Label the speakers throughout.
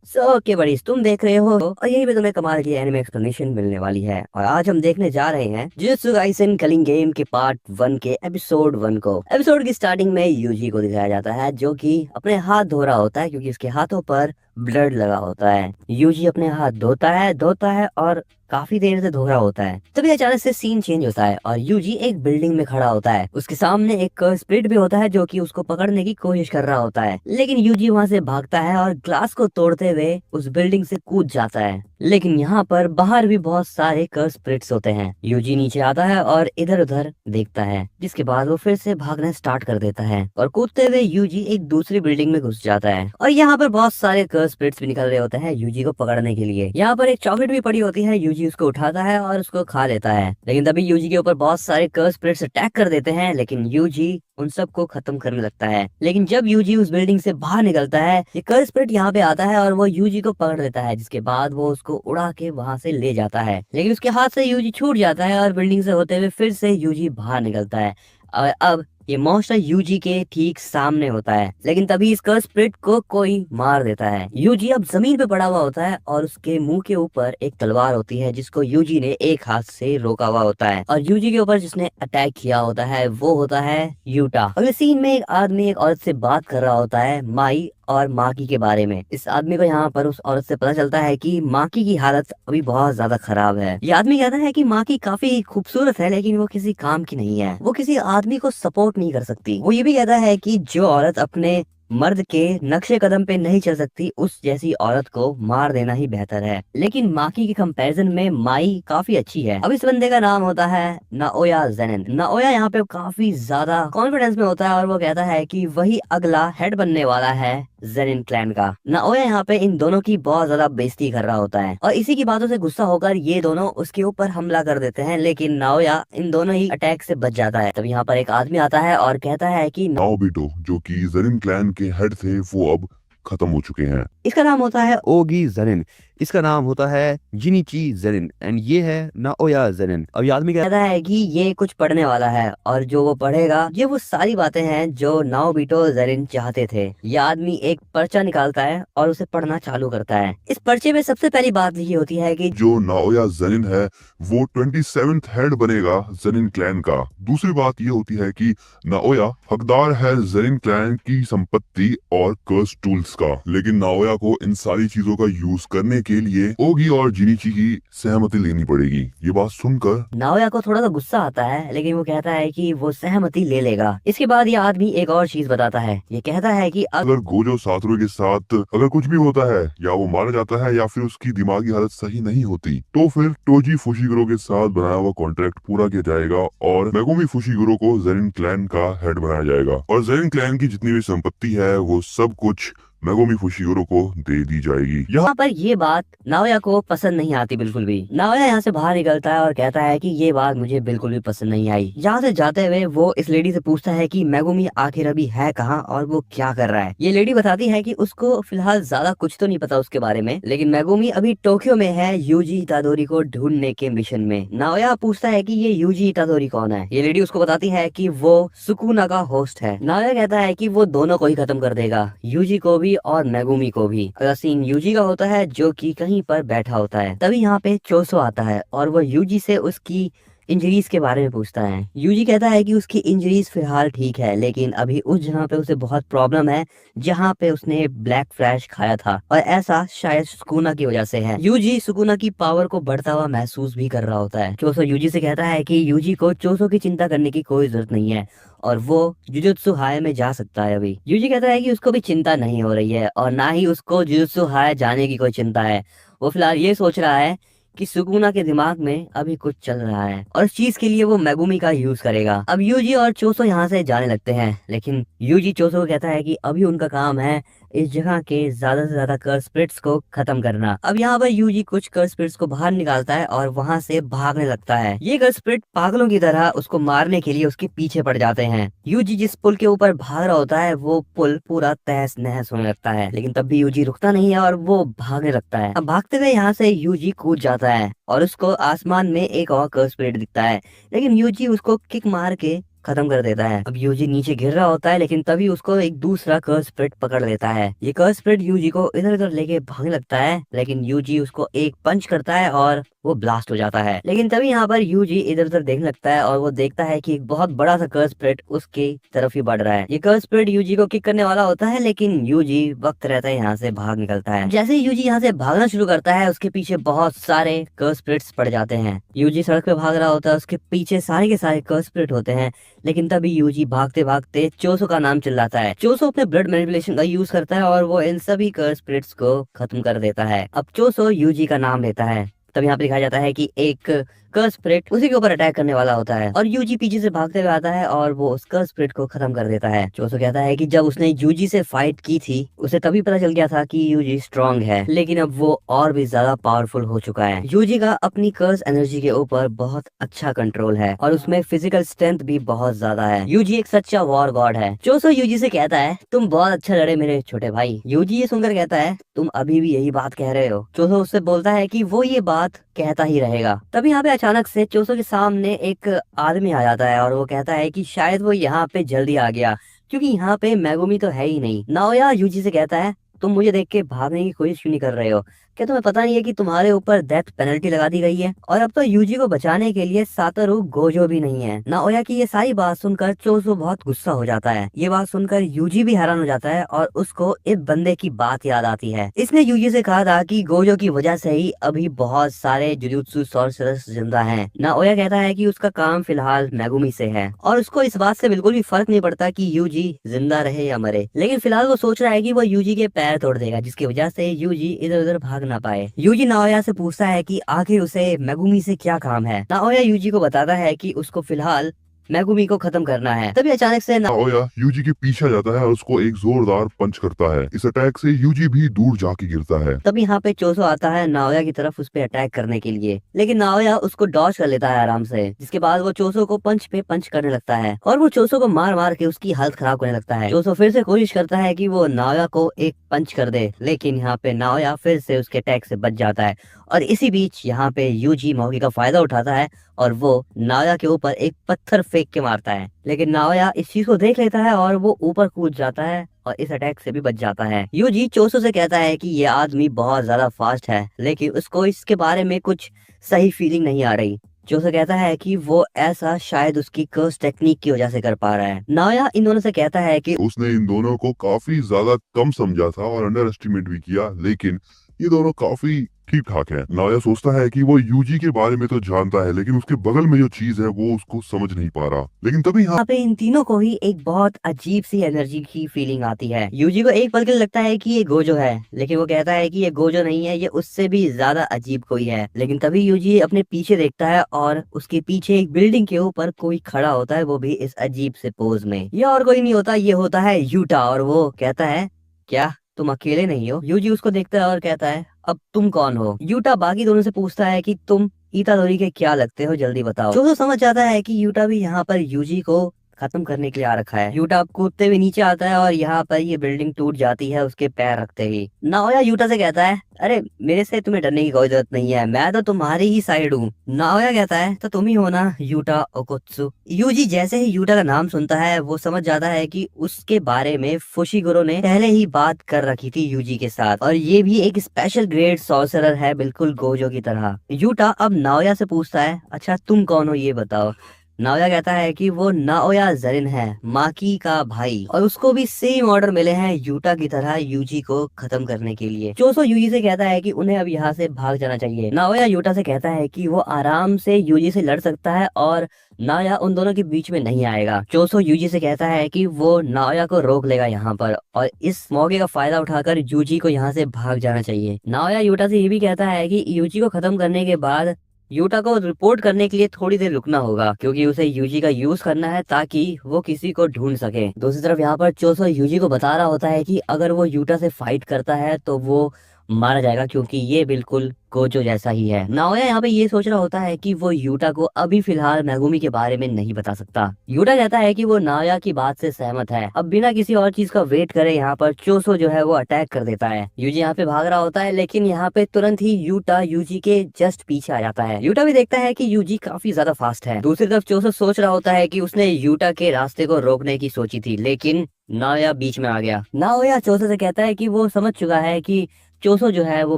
Speaker 1: Okay बड़ीज, तुम देख रहे हो और यहीं पे तुम्हें कमाल की एनिमे एक्सप्लेनेशन मिलने वाली है। और आज हम देखने जा रहे हैं जुजुत्सु काइसेन किलिंग गेम के पार्ट 1 के एपिसोड 1 को। एपिसोड की स्टार्टिंग में यूजी को दिखाया जाता है जो कि अपने हाथ धो रहा होता है क्योंकि उसके हाथों पर ब्लड लगा होता है। यूजी अपने हाथ धोता है और काफी देर से धो रहा होता है। तभी अचानक से सीन चेंज होता है और यूजी एक बिल्डिंग में खड़ा होता है। उसके सामने एक स्पिरिट भी होता है जो कि उसको पकड़ने की कोशिश कर रहा होता है, लेकिन यूजी वहां से भागता है और ग्लास को तोड़ते हुए उस बिल्डिंग से कूद जाता है। लेकिन यहाँ पर बाहर भी बहुत सारे कर्स स्पिरिट्स होते हैं। यूजी नीचे आता है और इधर उधर देखता है, जिसके बाद वो फिर से भागना स्टार्ट कर देता है और कूदते हुए यूजी एक दूसरी बिल्डिंग में घुस जाता है। और यहाँ पर बहुत सारे कर्स स्पिरिट्स भी निकल रहे होते हैं यूजी को पकड़ने के लिए। यहाँ पर एक चॉकलेट भी पड़ी होती है, यूजी उसको उठाता है और उसको खा लेता है। लेकिन तभी यूजी के ऊपर बहुत सारे कर्स स्पिरिट्स अटैक कर देते हैं, लेकिन यूजी उन सबको खत्म करने लगता है। लेकिन जब यूजी उस बिल्डिंग से बाहर निकलता है, ये कर्स स्पिरिट यहाँ पे आता है और वो यूजी को पकड़ लेता है, जिसके बाद वो उसको उड़ा के वहां से ले जाता है। लेकिन उसके हाथ से यूजी छूट जाता है और बिल्डिंग से होते हुए फिर से यूजी बाहर निकलता है। और अब ये मॉन्स्टर यूजी के ठीक सामने होता है, लेकिन तभी इस कर्स स्पिरिट को कोई मार देता है। यूजी अब जमीन पे पड़ा हुआ होता है और उसके मुंह के ऊपर एक तलवार होती है जिसको यूजी ने एक हाथ से रोका हुआ होता है। और यूजी के ऊपर जिसने अटैक किया होता है वो होता है यूटा। अगले सीन में एक आदमी एक औरत से बात कर रहा होता है माई और माकी के बारे में। इस आदमी को यहाँ पर उस औरत से पता चलता है कि माकी की हालत अभी बहुत ज्यादा खराब है। ये आदमी कहता है कि माकी काफी खूबसूरत है लेकिन वो किसी काम की नहीं है, वो किसी आदमी को सपोर्ट नहीं कर सकती। वो ये भी कहता है कि जो औरत अपने मर्द के नक्शे कदम पे नहीं चल सकती, उस जैसी औरत को मार देना ही बेहतर है। लेकिन माकी के कंपैरिजन में माई काफी अच्छी है। अब इस बंदे का नाम होता है नाओया जेनिन। नाओया यहाँ पे काफी ज्यादा कॉन्फिडेंस में होता है और वो कहता है कि वही अगला हेड बनने वाला है जेनिन क्लैन का। नाओया यहाँ पे इन दोनों की बहुत ज्यादा बेइज्जती कर रहा होता है और इसी की बातों से गुस्सा होकर ये दोनों उसके ऊपर हमला कर देते हैं, लेकिन नाओया इन दोनों ही अटैक से बच जाता है। तब यहाँ पर एक आदमी आता है और कहता है कि
Speaker 2: नाओबिटो जो कि जरिन क्लैन के हेड थे वो अब खत्म हो चुके हैं।
Speaker 1: इसका नाम होता है
Speaker 3: ओगी जरिन। इसका नाम होता है जिनिची जरिन एंड ये है नाओया जरिन। अब ये आदमी
Speaker 1: कहता है कि ये कुछ पढ़ने वाला है और जो वो पढ़ेगा ये वो सारी बातें हैं जो नाओबिटो जेरिन चाहते थे। ये आदमी एक पर्चा निकालता है और उसे पढ़ना चालू करता है। इस पर्चे में सबसे पहली बात ये होती है कि
Speaker 2: जो नाओया जरिन है वो 27th हेड बनेगा जरिन क्लैन का। दूसरी बात ये होती है कि नाओया हकदार है जरिन क्लैन की संपत्ति और कर्स टूल्स का, लेकिन नाओया को इन सारी चीजों का यूज करने के लिए ओगी और जिनिची की सहमति लेनी पड़ेगी। ये बात सुनकर
Speaker 1: नाओया को थोड़ा सा गुस्सा आता है, लेकिन वो कहता है कि वो सहमति ले लेगा। इसके बाद ये आदमी एक और चीज बताता है। ये कहता है कि
Speaker 2: अगर गोजो सातोरु के साथ अगर कुछ भी होता है या वो मारा जाता है या फिर उसकी दिमागी हालत सही नहीं होती तो फिर टोजी फुशिगुरो के साथ बनाया हुआ कॉन्ट्रैक्ट पूरा किया जाएगा और मेगुमी फुशिगुरो को जेरिन क्लैन का हेड बनाया जाएगा और जेरिन क्लैन की जितनी भी संपत्ति है वो सब कुछ मेगुमी फुशिगुरो को दे दी जाएगी।
Speaker 1: यहाँ पर ये बात नाओया को पसंद नहीं आती बिल्कुल भी। नाओया यहाँ से बाहर निकलता है और कहता है कि ये बात मुझे बिल्कुल भी पसंद नहीं आई। यहाँ से जाते हुए वो इस लेडी से पूछता है कि मेगुमी आखिर अभी है कहाँ और वो क्या कर रहा है। ये लेडी बताती है कि उसको फिलहाल ज्यादा कुछ तो नहीं पता उसके बारे में, लेकिन मेगुमी अभी टोक्यो में है यूजी इतादोरी को ढूंढने के मिशन में। नाओया पूछता है कि ये यूजी इतादोरी कौन है। ये लेडी उसको बताती है कि वो सुकुना का होस्ट है। नाओया कहता है कि वो दोनों को ही खत्म कर देगा, यूजी को भी और मेगुमी को भी। अगला सीन यूजी का होता है जो कि कहीं पर बैठा होता है। तभी यहाँ पे चोसो आता है और वो यूजी से उसकी इंजरीज के बारे में पूछता है। यूजी कहता है कि उसकी इंजरीज फिलहाल ठीक है, लेकिन अभी उस जगह पे उसे बहुत प्रॉब्लम है जहाँ पे उसने ब्लैक फ्लैश खाया था और ऐसा शायद सुकुना की वजह से है। यूजी सुकुना की पावर को बढ़ता हुआ महसूस भी कर रहा होता है। चोसो यूजी से कहता है कि यूजी को चोसो की चिंता करने की कोई जरूरत नहीं है और वो जुजुत्सु हाय में जा सकता है। अभी यूजी कहता है कि उसको भी चिंता नहीं हो रही है और ना ही उसको जुजुत्सु हाय जाने की कोई चिंता है। वो फिलहाल ये सोच रहा है कि सुकुना के दिमाग में अभी कुछ चल रहा है और इस चीज के लिए वो मेगुमी का यूज करेगा। अब यूजी और चोसो यहाँ से जाने लगते हैं, लेकिन यूजी चोसो को कहता है कि अभी उनका काम है इस जगह के ज्यादा से ज्यादा कर्स स्पिरिट्स को खत्म करना। अब यहाँ पर यूजी कुछ कर्स स्पिरिट्स को बाहर निकालता है और वहाँ से भागने लगता है। ये कर्स स्पिरिट पागलों की तरह उसको मारने के लिए उसके पीछे पड़ जाते हैं। यूजी जिस पुल के ऊपर भाग रहा होता है वो पुल पूरा तहस नहस होने लगता है, लेकिन तब भी यूजी रुकता नहीं है और वो भागने लगता है। अब भागते हुए यहाँ से यूजी कूद जाता है और उसको आसमान में एक और कर्स स्पिरिट दिखता है, लेकिन यूजी उसको किक मार के खत्म कर देता है। अब यूजी नीचे गिर रहा होता है, लेकिन तभी उसको एक दूसरा कर्स स्प्रिट पकड़ लेता है। ये कर्स स्प्रिट यूजी को इधर उधर लेके भागने लगता है, लेकिन यूजी उसको एक पंच करता है और वो ब्लास्ट हो जाता है। लेकिन तभी यहाँ पर यूजी इधर उधर देखने लगता है और वो देखता है कि एक बहुत बड़ा सा कर्स स्प्रिट उसके तरफ ही बढ़ रहा है। ये कर्स स्प्रिट यूजी को किक करने वाला होता है, लेकिन यूजी वक्त रहता है यहाँ से भाग निकलता है। जैसे ही यूजी यहाँ से भागना शुरू करता है, उसके पीछे बहुत सारे कर्स स्प्रिट्स पड़ जाते हैं। यूजी सड़क पे भाग रहा होता है, उसके पीछे सारे के सारे कर्स स्प्रिट होते हैं, लेकिन तभी यूजी भागते भागते चोसो का नाम चिल्लाता है। चोसो अपने ब्लड मैनिपुलेशन का यूज करता है और वो इन सभी कर्स स्पिरिट्स को खत्म कर देता है। अब चोसो यूजी का नाम लेता है। तब यहाँ पे दिखाया जाता है कि एक कर्स स्पिरिट उसी के ऊपर अटैक करने वाला होता है और यूजी पीछे से भागते हुए आता है और वो उस कर्स स्पिरिट को खत्म कर देता है। चोसो कहता है कि जब उसने यूजी से फाइट की थी, उसे तभी पता चल गया था कि यूजी स्ट्रांग है, लेकिन अब वो और भी ज्यादा पावरफुल हो चुका है। यूजी का अपनी कर्स एनर्जी के ऊपर बहुत अच्छा कंट्रोल है और उसमें फिजिकल स्ट्रेंथ भी बहुत ज्यादा है। यूजी एक सच्चा वॉर गॉड है। चोसो यूजी से कहता है, तुम बहुत अच्छा लड़े मेरे छोटे भाई। यूजी ये सुनकर कहता है, तुम अभी भी यही बात कह रहे हो। चोसो उससे बोलता है कि वो ये बात कहता ही रहेगा। तभी यहाँ पे अचानक से चोसो के सामने एक आदमी आ जाता है और वो कहता है कि शायद वो यहाँ पे जल्दी आ गया, क्योंकि यहाँ पे मेगुमी तो है ही नहीं। नाओया यूजी से कहता है, तुम मुझे देख के भागने की कोशिश क्यों नहीं कर रहे हो? क्या तुम्हें पता नहीं है कि तुम्हारे ऊपर डेथ पेनल्टी लगा दी गई है? और अब तो यूजी को बचाने के लिए सातोरू गोजो भी नहीं है। नाओया की ये सारी बात सुनकर चोसो बहुत गुस्सा हो जाता है। ये बात सुनकर यूजी भी हैरान हो जाता है और उसको इस बंदे की बात याद आती है। इसने यूजी से कहा था कि गोजो की वजह से ही अभी बहुत सारे जुजुत्सु सॉर्सरर्स जिंदा हैं। नाओया कहता है कि उसका काम फिलहाल मेगुमी से है और उसको इस बात से बिल्कुल भी फर्क नहीं पड़ता कि यूजी जिंदा रहे या मरे, लेकिन फिलहाल वो सोच रहा है कि वो यूजी के पैर तोड़ देगा, जिसकी वजह से यूजी इधर उधर भाग ना पाए। यूजी नाओया से पूछता है कि आखिर उसे मेगुमी से क्या काम है। नाओया यूजी को बताता है कि उसको फिलहाल मेगुमी को खत्म करना है। तभी अचानक से
Speaker 2: नाओया यूजी के पीछे जाता है और उसको एक जोरदार पंच करता है। इस अटैक से यूजी भी दूर जाके गिरता है।
Speaker 1: तभी यहाँ पे चोसो आता है नाओया की तरफ उस पे अटैक करने के लिए, लेकिन नाओया उसको डॉज कर लेता है आराम से, जिसके बाद वो चोसो को पंच पे पंच करने लगता है और वो चोसो को मार मार के उसकी हालत खराब करने लगता है। चोसो फिर से कोशिश करता है कि वो नाओया को एक पंच कर दे, लेकिन यहाँ पे नाओया फिर से उसके अटैक से बच जाता है और इसी बीच यहाँ पे यूजी मौके का फायदा उठाता है और वो नाओया के ऊपर एक पत्थर फेंक के मारता है, लेकिन नाओया इस चीज को देख लेता है और वो ऊपर कूद जाता है और इस अटैक से भी बच जाता है। यूजी चोसो से कहता है कि ये आदमी बहुत ज्यादा फास्ट है, लेकिन उसको इसके बारे में कुछ सही फीलिंग नहीं आ रही। चोसो कहता है कि वो ऐसा शायद उसकी कर्स टेक्निक की वजह से कर पा रहा है। नाओया इन दोनों से कहता है कि
Speaker 2: उसने इन दोनों को काफी ज्यादा कम समझा था और अंडर एस्टिमेट भी किया, लेकिन ये दोनों काफी ठीक ठाक है। नाओया सोचता है कि वो यूजी के बारे में तो जानता है, लेकिन उसके बगल में जो चीज है वो उसको समझ नहीं पा रहा। लेकिन तभी
Speaker 1: यहाँ पे इन तीनों को ही एक बहुत अजीब सी एनर्जी की फीलिंग आती है। यूजी को एक पल के लिए लगता है कि ये गोजो है, लेकिन वो कहता है कि ये गोजो नहीं है, ये उससे भी ज्यादा अजीब कोई है। लेकिन तभी यूजी अपने पीछे देखता है और उसके पीछे एक बिल्डिंग के ऊपर कोई खड़ा होता है, वो भी इस अजीब से पोज में। ये और कोई नहीं होता, ये होता है यूटा और वो कहता है, क्या तुम अकेले नहीं हो? यूजी उसको देखता है और कहता है, अब तुम कौन हो? यूटा बाकी दोनों से पूछता है कि तुम इतादोरी के क्या लगते हो, जल्दी बताओ। चोसो समझ जाता है कि यूटा भी यहाँ पर यूजी को खत्म करने के लिए आ रखा है। यूटा कूदते हुए नीचे आता है और यहाँ पर ये बिल्डिंग टूट जाती है उसके पैर रखते ही। नाओया यूटा से कहता है, अरे मेरे से तुम्हें डरने की कोई जरूरत नहीं है, मैं तो तुम्हारी ही साइड हूँ। नाओया कहता है, तो तुम ही हो ना यूटा ओकोत्सु? यूजी जैसे ही यूटा का नाम सुनता है वो समझ जाता है कि उसके बारे में फुशिगुरो ने पहले ही बात कर रखी थी यूजी के साथ, और ये भी एक स्पेशल ग्रेड सॉर्सरर है, बिल्कुल गोजो की तरह। यूटा अब नाओया से पूछता है, अच्छा तुम कौन हो ये बताओ। नाओया कहता है कि वो नाओया जरिन है, माकी का भाई, और उसको भी सेम ऑर्डर मिले हैं यूटा की तरह यूजी को खत्म करने के लिए। चोसो यूजी से कहता है कि उन्हें अब यहाँ से भाग जाना चाहिए। नाओया यूटा से कहता है कि वो आराम से यूजी से लड़ सकता है और नाओया उन दोनों के बीच में नहीं आएगा। चोसो यूजी से कहता है कि वो नाओया को रोक लेगा यहाँ पर, और इस मौके का फायदा उठाकर यूजी को यहाँ से भाग जाना चाहिए। नाओया यूटा से ये भी कहता है कि यूजी को खत्म करने के बाद यूटा को रिपोर्ट करने के लिए थोड़ी देर रुकना होगा, क्योंकि उसे यूजी का यूज करना है ताकि वो किसी को ढूंढ सके। दूसरी तरफ यहाँ पर चोसो यूजी को बता रहा होता है कि अगर वो यूटा से फाइट करता है तो वो मारा जाएगा, क्योंकि ये बिल्कुल गोजो जैसा ही है। नाओया यहाँ पे ये सोच रहा होता है कि वो यूटा को अभी फिलहाल मेगुमी के बारे में नहीं बता सकता। यूटा कहता है कि वो नाओया की बात से सहमत है। अब बिना किसी और चीज का वेट करे यहाँ पर चोसो जो है वो अटैक कर देता है। यूजी यहाँ पे भाग रहा होता है, लेकिन यहाँ पे तुरंत ही यूटा यूजी के जस्ट पीछे आ जाता है। यूटा भी देखता है कि यूजी काफी ज्यादा फास्ट है। दूसरी तरफ चोसो सोच रहा होता है कि उसने यूटा के रास्ते को रोकने की सोची थी, लेकिन नाओया बीच में आ गया। नाओया चोसो से कहता है कि वो समझ चुका है कि चोसो जो है वो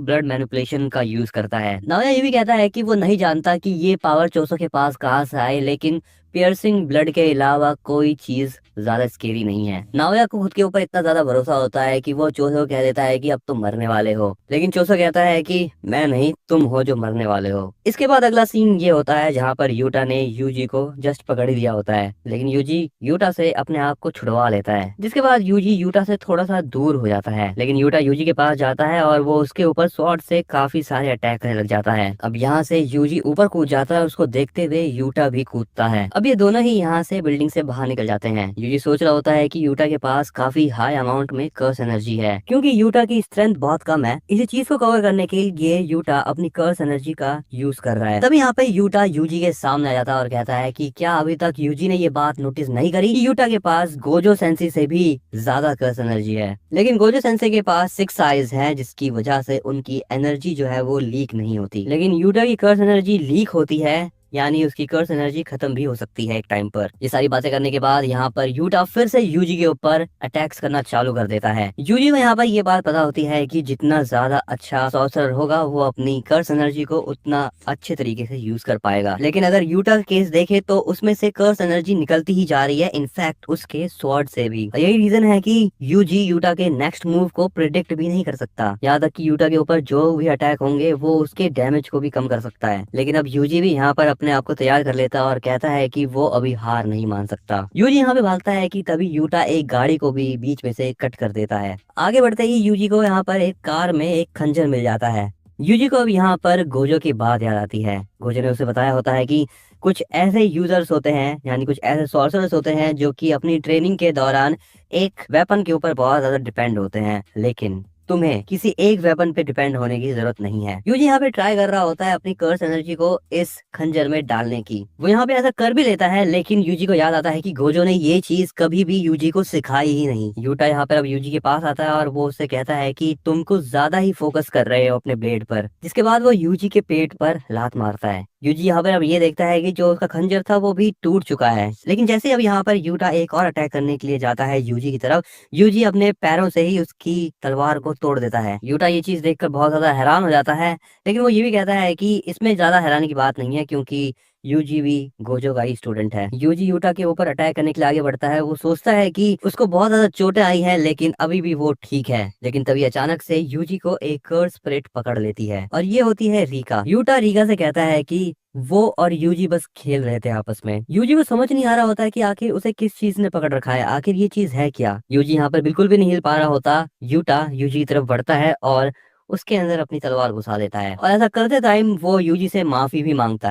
Speaker 1: ब्लड मैनिपुलेशन का यूज करता है। नाओया ये भी कहता है कि वो नहीं जानता कि ये पावर चोसो के पास कहाँ से आए, लेकिन पियर्सिंग ब्लड के अलावा कोई चीज ज्यादा स्केरी नहीं है। नाओया को खुद के ऊपर इतना ज्यादा भरोसा होता है कि वो चोसो को कह देता है कि अब तुम मरने वाले हो, लेकिन चोसो कहता है कि मैं नहीं, तुम हो जो मरने वाले हो। इसके बाद अगला सीन ये होता है जहाँ पर यूटा ने यूजी को जस्ट पकड़ ही लिया होता है, लेकिन यूजी यूटा से अपने आप को छुड़वा लेता है। जिसके बाद यूजी यूटा से थोड़ा सा दूर हो जाता है, लेकिन यूटा यूजी के पास जाता है और वो उसके ऊपर स्वॉर्ड से काफी सारे अटैक करने लग जाता है। अब यहाँ से यूजी ऊपर कूद जाता है, उसको देखते हुए यूटा भी कूदता है। अब ये दोनों ही यहाँ से बिल्डिंग से बाहर निकल जाते हैं। यूजी सोच रहा होता है कि यूटा के पास काफी हाई अमाउंट में कर्स एनर्जी है, क्योंकि यूटा की स्ट्रेंथ बहुत कम है। इसी चीज को कवर करने के लिए यूटा अपनी कर्स एनर्जी का यूज कर रहा है। तब यहाँ पे यूटा यूजी के सामने आ जाता है और कहता है कि क्या अभी तक यूजी ने ये बात नोटिस नहीं करी कि यूटा के पास गोजो सेंसी से भी ज्यादा कर्स एनर्जी है। लेकिन गोजो सेंसी के पास 6 आइज है, जिसकी वजह से उनकी एनर्जी जो है वो लीक नहीं होती, लेकिन यूटा की कर्स एनर्जी लीक होती है, यानी उसकी कर्स एनर्जी खत्म भी हो सकती है एक टाइम पर। ये सारी बातें करने के बाद यहाँ पर यूटा फिर से यूजी के ऊपर अटैक्स करना चालू कर देता है। यूजी को यहाँ पर ये बात पता होती है कि जितना ज्यादा अच्छा सॉर्सरर होगा वो अपनी कर्स एनर्जी को उतना अच्छे तरीके से यूज कर पाएगा। लेकिन अगर यूटा का केस देखे तो उसमें से कर्स एनर्जी निकलती ही जा रही है, इनफैक्ट उसके स्वॉर्ड से भी। यही रीजन है कि यूजी यूटा के नेक्स्ट मूव को प्रिडिक्ट भी नहीं कर सकता। यहाँ तक कि यूटा के ऊपर जो भी अटैक होंगे वो उसके डैमेज को भी कम कर सकता है। लेकिन अब यूजी भी यहाँ पर अपने आप को तैयार कर लेता है और कहता है कि वो अभी हार नहीं मान सकता। यूजी यहाँ पे भागता है कि तभी यूटा एक गाड़ी को भी बीच में से कट कर देता है। आगे बढ़ते ही यूजी को यहाँ पर एक कार में एक खंजर मिल जाता है। यूजी को अब यहाँ पर गोजो की बात याद आती है। गोजो ने उसे बताया होता है कि कुछ ऐसे यूजर्स होते हैं, यानी कुछ ऐसे सॉर्सरर्स होते हैं जो कि अपनी ट्रेनिंग के दौरान एक वेपन के ऊपर बहुत ज्यादा डिपेंड होते हैं, लेकिन तुम्हें किसी एक वेपन पे डिपेंड होने की जरूरत नहीं है। यूजी यहाँ पे ट्राई कर रहा होता है अपनी कर्स एनर्जी को इस खंजर में डालने की। वो यहाँ पे ऐसा कर भी लेता है, लेकिन यूजी को याद आता है कि गोजो ने ये चीज कभी भी यूजी को सिखाई ही नहीं। यूटा यहाँ पर अब यूजी के पास आता है और वो उससे कहता है कि तुम कुछ ज्यादा ही फोकस कर रहे हो अपने ब्लेड पर। जिसके बाद वो यूजी के पेट पर लात मारता है। यूजी यहाँ पर अब ये देखता है कि जो उसका खंजर था वो भी टूट चुका है। लेकिन जैसे अब यहाँ पर यूटा एक और अटैक करने के लिए जाता है यूजी की तरफ, यूजी अपने पैरों से ही उसकी तलवार को तोड़ देता है। यूटा ये चीज देखकर बहुत ज्यादा हैरान हो जाता है, लेकिन वो ये भी कहता है कि इसमें ज्यादा हैरानी की बात नहीं है, क्योंकि यूजी भी गोजो का ही स्टूडेंट है। यूजी यूटा के ऊपर अटैक करने के लिए आगे बढ़ता है। वो सोचता है कि उसको बहुत ज्यादा चोटें आई हैं, लेकिन अभी भी वो ठीक है। लेकिन तभी अचानक से यूजी को एक कर्स स्पिरिट पकड़ लेती है, और ये होती है रीका। यूटा रीका से कहता है कि वो और यूजी बस खेल रहे थे आपस में। यूजी को समझ नहीं आ रहा होता है कि आखिर उसे किस चीज ने पकड़ रखा है, आखिर ये चीज है क्या। यूजी यहाँ पर बिल्कुल भी नहीं हिल पा रहा होता। यूटा यूजी की तरफ बढ़ता है और उसके अंदर अपनी तलवार घुसा देता है, और ऐसा करते टाइम वो यूजी से माफी भी मांगता है।